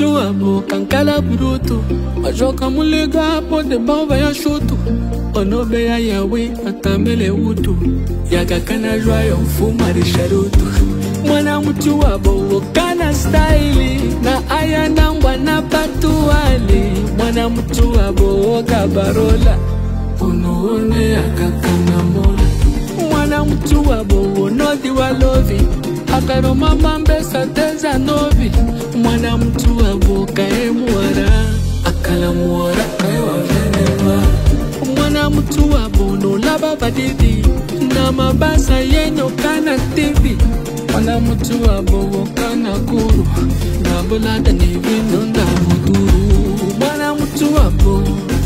mtu abo kankala bruto majoka mulega pode bamba ya shoto onobe ya yawe atamele utu yakakana jwayo mfuma risharutu mwana mtu abo kana style na aya nangwa na patuali mwana mtu abo kabarola unuone akakana mola mwana mtu abo nodi walovi akaroma mambe sateza novi mwana mtu abo kae muara akala muara kae wavenema mwana mtu abo no laba badidi na mabasa yenyo kana tivi mwana mtu abo kana kuru na bolada ni vinonda muduru mwana mtu abo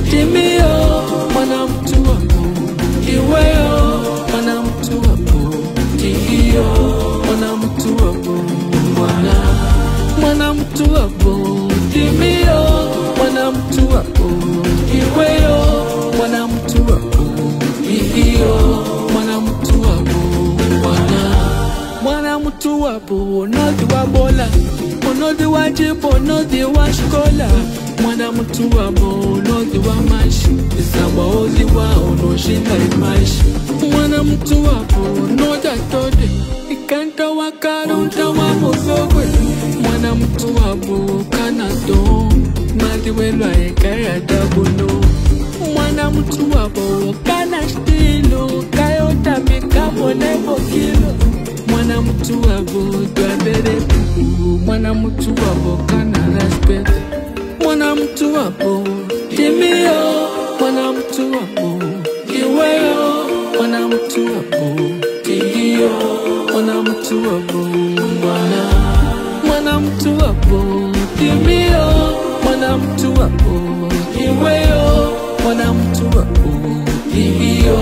timio mwana mtu abo iweyo mwana mtu abo timio mwana mtu abo mwana mtu abo timio mwana mtu abo iweyo mwana mtu abo timio mwana mtu abo mwana mtu abo nodi wabola onodi wajibu onodi washkola mwana mtu abo nodi wa mashi isamba ozi wao no shinda imashi mwana mtu abo noda tode ikanta wakarunta wa muzogwe mwana mtu abo kanado madi welwa ekaya dabuno mwana mtu abo kana stilo kayota mikamo lebo kilo mwana mtu abo twabere mwana mtu abo kana respect mwana mtu abo timio mwana mtu abo iweyo mwana mtu abo timio mwana mtu abo mwana mtu abo timio mwana mtu abo iweyo mwana mtu abo timio